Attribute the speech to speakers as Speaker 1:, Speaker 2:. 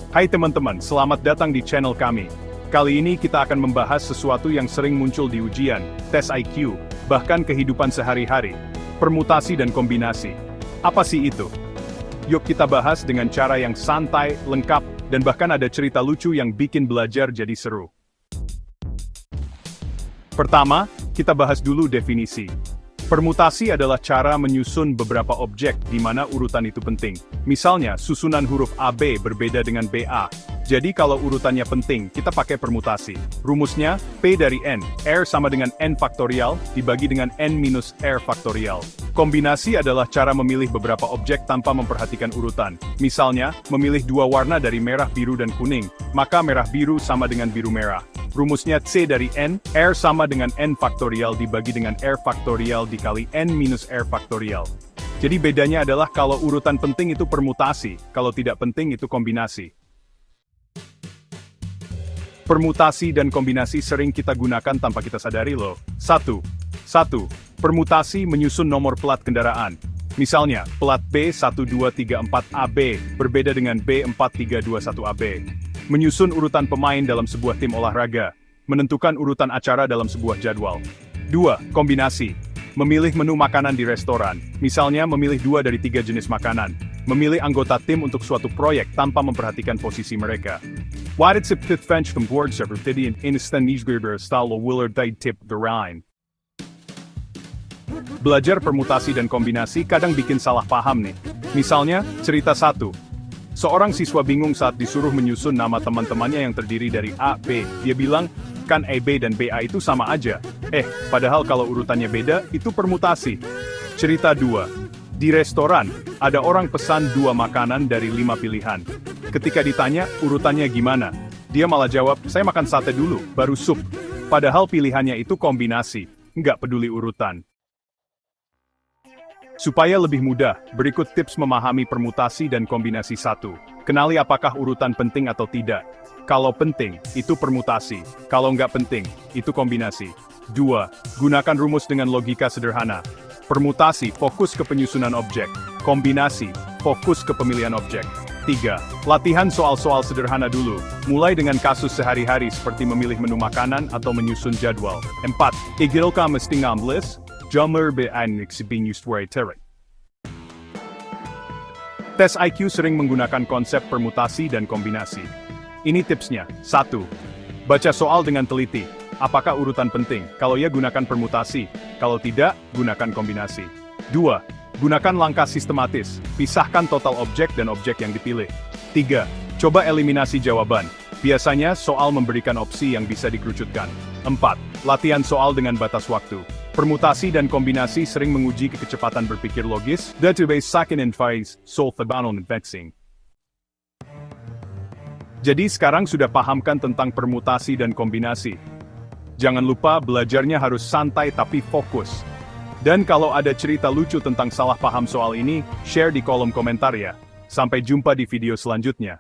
Speaker 1: Hai teman-teman, selamat datang di channel kami. Kali ini kita akan membahas sesuatu yang sering muncul di ujian, tes IQ, bahkan kehidupan sehari-hari, permutasi dan kombinasi. Apa sih itu? Yuk kita bahas dengan cara yang santai, lengkap, dan bahkan ada cerita lucu yang bikin belajar jadi seru. Pertama, kita bahas dulu definisi. Permutasi adalah cara menyusun beberapa objek di mana urutan itu penting. Misalnya, susunan huruf AB berbeda dengan BA. Jadi kalau urutannya penting, kita pakai permutasi. Rumusnya, P dari N, R sama dengan N faktorial, dibagi dengan N minus R faktorial. Kombinasi adalah cara memilih beberapa objek tanpa memperhatikan urutan. Misalnya, memilih dua warna dari merah, biru, dan kuning, maka merah biru sama dengan biru merah. Rumusnya C dari N, R sama dengan N faktorial dibagi dengan R faktorial dikali N minus R faktorial. Jadi bedanya adalah kalau urutan penting itu permutasi, kalau tidak penting itu kombinasi. Permutasi dan kombinasi sering kita gunakan tanpa kita sadari loh. 1. Permutasi menyusun nomor plat kendaraan. Misalnya, plat B1234AB berbeda dengan B4321AB. Menyusun urutan pemain dalam sebuah tim olahraga. Menentukan urutan acara dalam sebuah jadwal. 2. Kombinasi. Memilih menu makanan di restoran. Misalnya, memilih 2 dari 3 jenis makanan. Memilih anggota tim untuk suatu proyek tanpa memperhatikan posisi mereka. Wat het het French van boord server in instant nieuwsgeber style Willard tip the Rhine. Belajar permutasi dan kombinasi kadang bikin salah paham nih. Misalnya, cerita 1. Seorang siswa bingung saat disuruh menyusun nama teman-temannya yang terdiri dari A, B. Dia bilang, kan EB dan BA itu sama aja. Padahal kalau urutannya beda, itu permutasi. Cerita 2. Di restoran, ada orang pesan 2 makanan dari 5 pilihan. Ketika ditanya, urutannya gimana? Dia malah jawab, saya makan sate dulu, baru sup. Padahal pilihannya itu kombinasi, nggak peduli urutan. Supaya lebih mudah, berikut tips memahami permutasi dan kombinasi 1. Kenali apakah urutan penting atau tidak. Kalau penting, itu permutasi. Kalau nggak penting, itu kombinasi. 2. Gunakan rumus dengan logika sederhana. Permutasi, fokus ke penyusunan objek. Kombinasi, fokus ke pemilihan objek. 3. Latihan soal-soal sederhana dulu. Mulai dengan kasus sehari-hari seperti memilih menu makanan atau menyusun jadwal. 4. Igilka mesti ngambles. Jammer Tes IQ sering menggunakan konsep permutasi dan kombinasi. Ini tipsnya. 1. Baca soal dengan teliti. Apakah urutan penting? Kalau ya, gunakan permutasi. Kalau tidak, gunakan kombinasi. 2. Gunakan langkah sistematis. Pisahkan total objek dan objek yang dipilih. 3. Coba eliminasi jawaban. Biasanya soal memberikan opsi yang bisa dikerucutkan. 4. Latihan soal dengan batas waktu. Permutasi dan kombinasi sering menguji kecepatan berpikir logis. Database second and phase, solve the bound vexing. Jadi sekarang sudah pahamkan tentang permutasi dan kombinasi. Jangan lupa belajarnya harus santai tapi fokus. Dan kalau ada cerita lucu tentang salah paham soal ini, share di kolom komentar ya. Sampai jumpa di video selanjutnya.